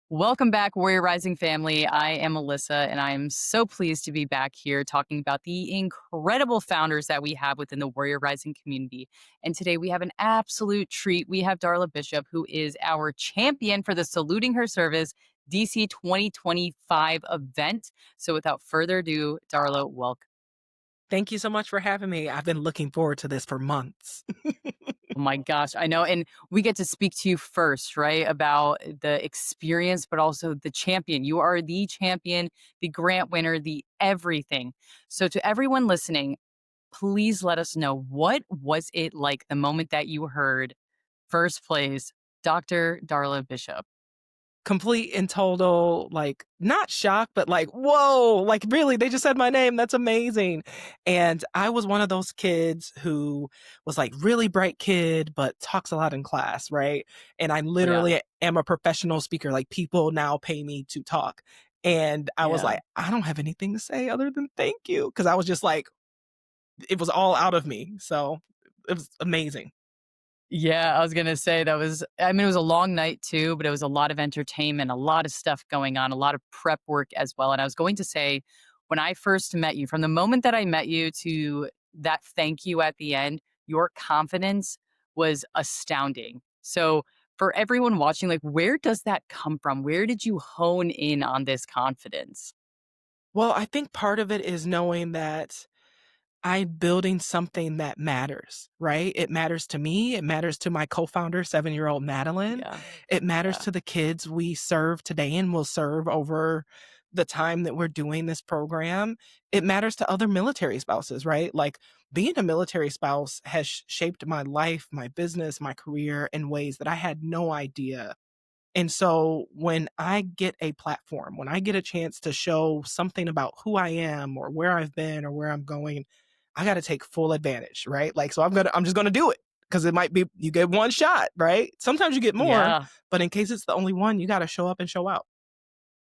Welcome back, Warrior Rising family. I am Melissa, and I am so pleased to be back here talking about the incredible founders that we have within the Warrior Rising community. And today we have an absolute treat. We have Darla Bishop, who is our champion for the Saluting Her Service DC 2025 event. So without further ado, Darla, welcome. Thank you so much for having me. I've been looking forward to this for months. Oh my gosh, I know. And we get to speak to you first, right? About the experience, but also the champion. You are the champion, the grant winner, the everything. So, to everyone listening, please let us know, what was it like the moment that you heard first place, Dr. Darla Bishop? Complete and total, like, not shock, but like, whoa, like, really, they just said my name. That's amazing. And I was one of those kids who was like really bright kid, but talks a lot in class, right? And I Yeah. literally am a professional speaker. Like, people now pay me to talk. And I was Yeah. like, I don't have anything to say other than thank you. Cause I was just like, it was all out of me. So it was amazing. Yeah, I was gonna say it was a long night too, but it was a lot of entertainment, a lot of stuff going on, a lot of prep work as well. And I was going to say, when I first met you, from the moment that I met you to that thank you at the end, your confidence was astounding. So for everyone watching, like, where does that come from? Where did you hone in on this confidence? Well, I think part of it is knowing that I'm building something that matters, right? It matters to me. It matters to my co-founder, 7-year-old Madeline. Yeah. It matters Yeah. to the kids we serve today and will serve over the time that we're doing this program. It matters to other military spouses, right? Like, being a military spouse has shaped my life, my business, my career in ways that I had no idea. And so when I get a platform, when I get a chance to show something about who I am or where I've been or where I'm going, I got to take full advantage, right? Like, so I'm just going to do it because it might be, you get one shot, right? Sometimes you get more, Yeah. but in case it's the only one, you got to show up and show out.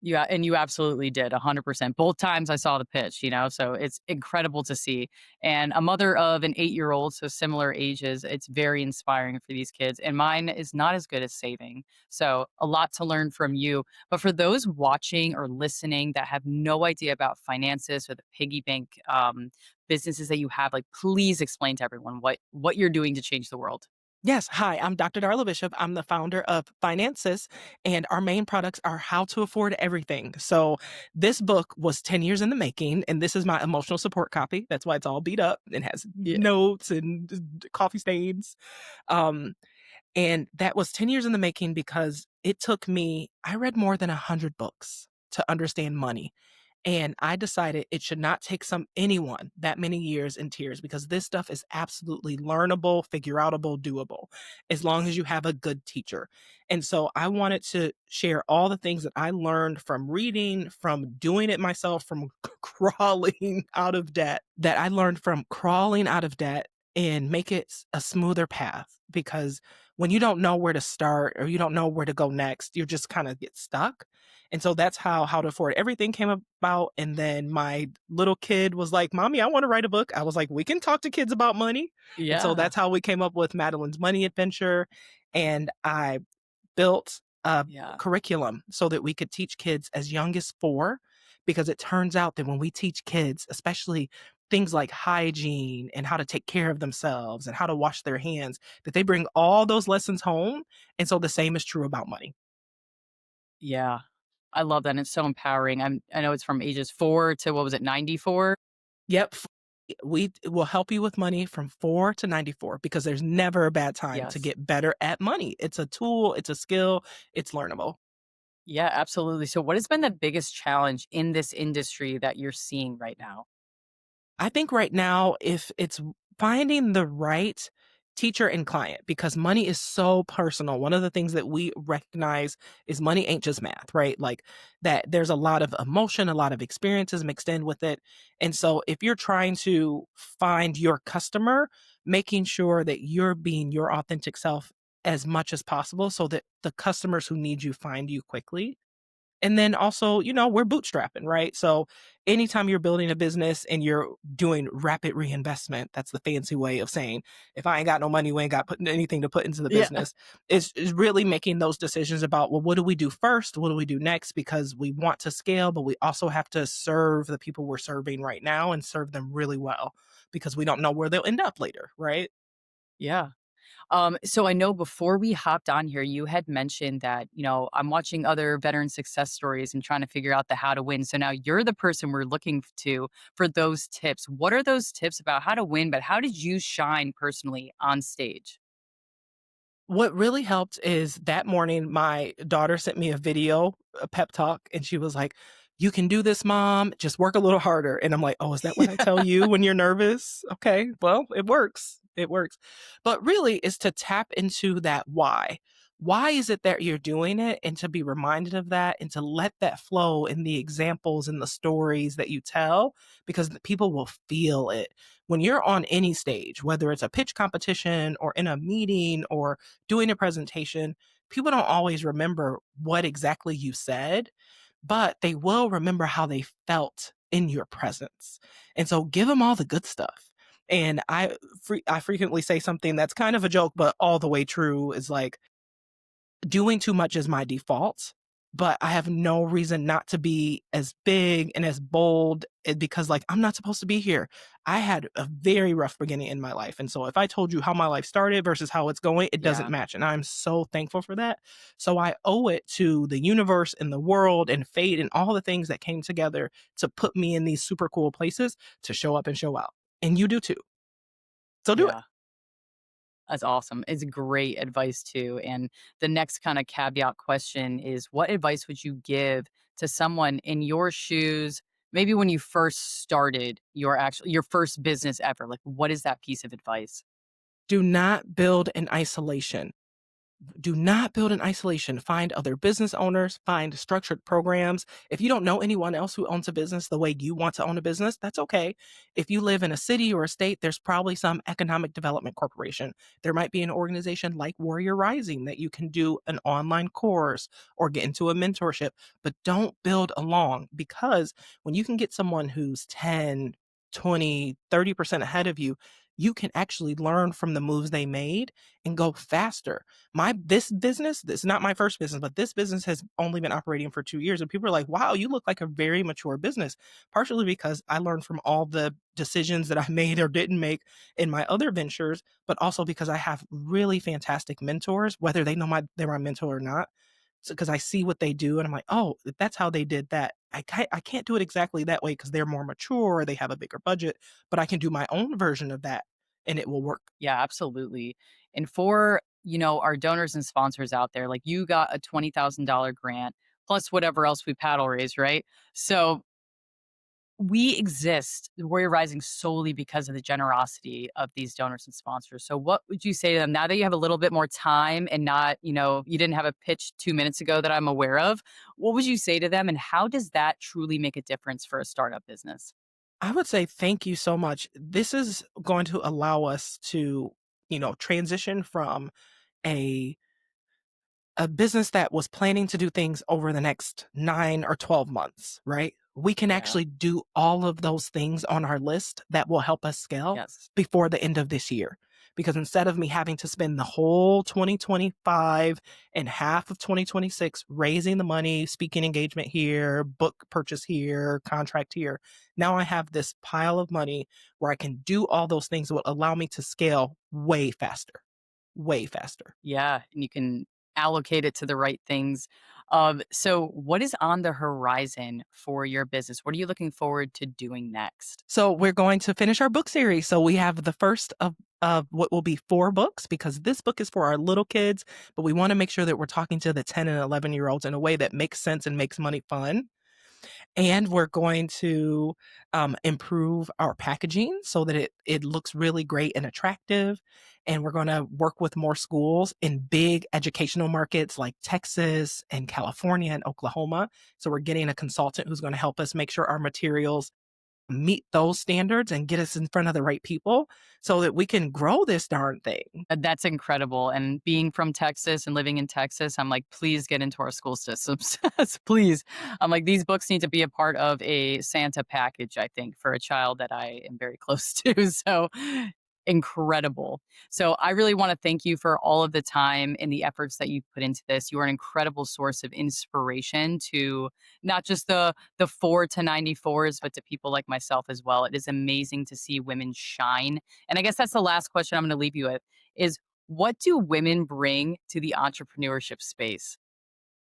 Yeah, and you absolutely did 100%. Both times I saw the pitch, so it's incredible to see. And a mother of an 8-year-old, so similar ages, it's very inspiring for these kids. And mine is not as good as saving. So a lot to learn from you. But for those watching or listening that have no idea about finances or the piggy bank businesses that you have, like, please explain to everyone what you're doing to change the world. Yes. Hi, I'm Dr. Darla Bishop. I'm the founder of Finansis, and our main products are how to afford everything. So, this book was 10 years in the making, and this is my emotional support copy. That's why it's all beat up and has Yeah. notes and coffee stains. Um, and that was 10 years in the making because it took me, I read more than 100 books to understand money. And I decided it should not take anyone that many years and tears because this stuff is absolutely learnable, figureoutable, doable, as long as you have a good teacher. And so I wanted to share all the things that I learned from reading, from doing it myself, from crawling out of debt, that I learned from crawling out of debt and make it a smoother path. Because when you don't know where to start or you don't know where to go next, you just kind of get stuck. And so that's how to afford everything came about. And then my little kid was like, Mommy, I want to write a book. I was like, we can talk to kids about money. And so Yeah. that's how we came up with Madeline's Money Adventure. And I built a Yeah. curriculum so that we could teach kids as young as 4, because it turns out that when we teach kids, especially things like hygiene and how to take care of themselves and how to wash their hands, that they bring all those lessons home. And so the same is true about money. Yeah. I love that, and it's so empowering. I know it's from ages 4 to, what was it, 94? Yep. We will help you with money from 4 to 94 because there's never a bad time to Yes. get better at money. It's a tool, it's a skill, it's learnable. Yeah, absolutely. So what has been the biggest challenge in this industry that you're seeing right now? I think right now, if it's finding the right teacher and client, because money is so personal. One of the things that we recognize is money ain't just math, right? Like, that there's a lot of emotion, a lot of experiences mixed in with it. And so if you're trying to find your customer, making sure that you're being your authentic self as much as possible so that the customers who need you find you quickly. And then also, we're bootstrapping, right? So anytime you're building a business and you're doing rapid reinvestment, that's the fancy way of saying, if I ain't got no money, we ain't got anything to put into the Yeah. business, is really making those decisions about, well, what do we do first? What do we do next? Because we want to scale, but we also have to serve the people we're serving right now and serve them really well because we don't know where they'll end up later, right? Yeah. So I know before we hopped on here, you had mentioned that, I'm watching other veteran success stories and trying to figure out the how to win. So now you're the person we're looking to for those tips. What are those tips about how to win, but how did you shine personally on stage? What really helped is that morning, my daughter sent me a video, a pep talk, and she was like, "You can do this, mom. Just work a little harder." And I'm like, "Oh, is that what I tell you when you're nervous?" Okay, well, it works. It works. But really, is to tap into that why. Why is it that you're doing it? And to be reminded of that and to let that flow in the examples and the stories that you tell, because the people will feel it. When you're on any stage, whether it's a pitch competition or in a meeting or doing a presentation, people don't always remember what exactly you said, but they will remember how they felt in your presence. And so give them all the good stuff. And I frequently say something that's kind of a joke, but all the way true is like, doing too much is my default, but I have no reason not to be as big and as bold because, like, I'm not supposed to be here. I had a very rough beginning in my life. And so, if I told you how my life started versus how it's going, it doesn't Yeah. match. And I'm so thankful for that. So, I owe it to the universe and the world and fate and all the things that came together to put me in these super cool places to show up and show out. And you do too. So, do it. Yeah. That's awesome. It's great advice too. And the next kind of caveat question is what advice would you give to someone in your shoes, maybe when you first started your first business ever? Like what is that piece of advice? Do not build in isolation. Do not build in isolation. Find other business owners, find structured programs. If you don't know anyone else who owns a business the way you want to own a business, that's okay. If you live in a city or a state, there's probably some economic development corporation. There might be an organization like Warrior Rising that you can do an online course or get into a mentorship, but don't build along because when you can get someone who's 10, 20, 30% ahead of you, you can actually learn from the moves they made and go faster. This business, this is not my first business, but this business has only been operating for 2 years, and people are like, "Wow, you look like a very mature business." Partially because I learned from all the decisions that I made or didn't make in my other ventures, but also because I have really fantastic mentors, whether they're my mentor or not. So, because I see what they do and I'm like, "Oh, if that's how they did that, I can't do it exactly that way because 'cause they're more mature or they have a bigger budget, but I can do my own version of that and it will work." Yeah, absolutely. And for, our donors and sponsors out there, like you got a $20,000 grant plus whatever else we paddle raise, right? So we exist, Warrior Rising, solely because of the generosity of these donors and sponsors. So, what would you say to them now that you have a little bit more time and not, you didn't have a pitch 2 minutes ago that I'm aware of? What would you say to them, and how does that truly make a difference for a startup business? I would say thank you so much. This is going to allow us to, transition from a a business that was planning to do things over the next 9 or 12 months, right? We can Yeah. actually do all of those things on our list that will help us scale Yes. before the end of this year. Because instead of me having to spend the whole 2025 and half of 2026 raising the money, speaking engagement here, book purchase here, contract here, now I have this pile of money where I can do all those things that will allow me to scale way faster, way faster. Yeah. And you can allocate it to the right things. So, what is on the horizon for your business? What are you looking forward to doing next? So we're going to finish our book series. So we have the first of what will be 4 books because this book is for our little kids, but we want to make sure that we're talking to the 10 and 11-year-olds in a way that makes sense and makes money fun. And we're going to improve our packaging so that it looks really great and attractive. And we're going to work with more schools in big educational markets like Texas and California and Oklahoma. So we're getting a consultant who's going to help us make sure our materials meet those standards and get us in front of the right people so that we can grow this darn thing. That's incredible, and being from Texas and living in Texas, I'm like, "Please get into our school systems." Please. I'm like, "These books need to be a part of a Santa package," I think, for a child that I am very close to, so incredible. So, I really wanna thank you for all of the time and the efforts that you've put into this. You are an incredible source of inspiration to not just the 4 to 94s, but to people like myself as well. It is amazing to see women shine, and I guess that's the last question I'm gonna leave you with is what do women bring to the entrepreneurship space?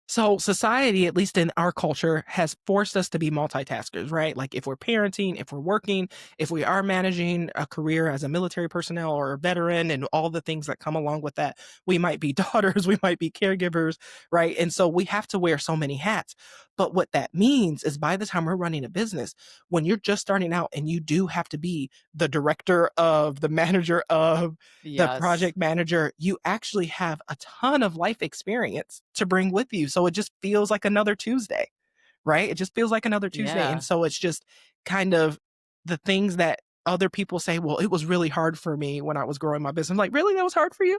So society, at least in our culture, has forced us to be multitaskers, right? Like if we're parenting, if we're working, if we are managing a career as a military personnel or a veteran and all the things that come along with that, we might be daughters, we might be caregivers, right? And so we have to wear so many hats. But what that means is by the time we're running a business, when you're just starting out and you do have to be the director of, the manager of, the Yes. project manager, you actually have a ton of life experience to bring with you. So it just feels like another Tuesday, right? It just feels like another Tuesday. And Yeah. so it's just kind of the things that other people say, well, it was really hard for me when I was growing my business. I'm like, really? That was hard for you?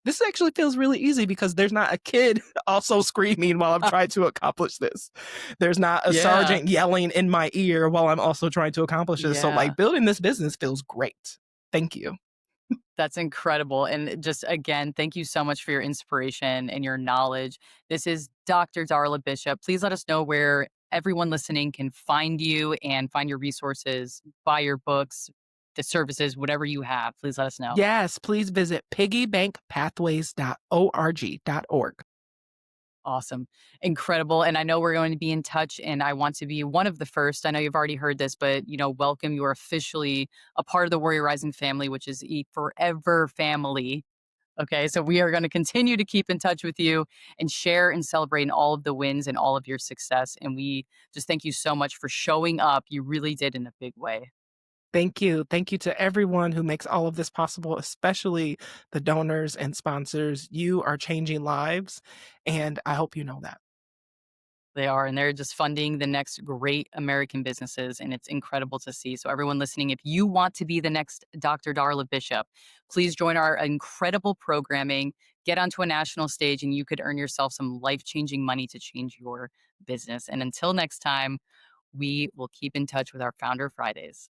This actually feels really easy because there's not a kid also screaming while I'm trying to accomplish this. There's not a Yeah. sergeant yelling in my ear while I'm also trying to accomplish this. So, Yeah. like, building this business feels great. Thank you. That's incredible. And just again, thank you so much for your inspiration and your knowledge. This is Dr. Darla Bishop. Please let us know where everyone listening can find you and find your resources, buy your books, the services, whatever you have. Please let us know. Yes, please visit piggybankpathways.org. Awesome. Incredible. And I know we're going to be in touch and I want to be one of the first. I know you've already heard this, but welcome. You are officially a part of the Warrior Rising family, which is a forever family. Okay. So we are going to continue to keep in touch with you and share and celebrate in all of the wins and all of your success. And we just thank you so much for showing up. You really did in a big way. Thank you. Thank you to everyone who makes all of this possible, especially the donors and sponsors. You are changing lives, and I hope you know that. They are, and they're just funding the next great American businesses, and it's incredible to see. So, everyone listening, if you want to be the next Dr. Darla Bishop, please join our incredible programming, get onto a national stage, and you could earn yourself some life changing money to change your business. And until next time, we will keep in touch with our Founder Fridays.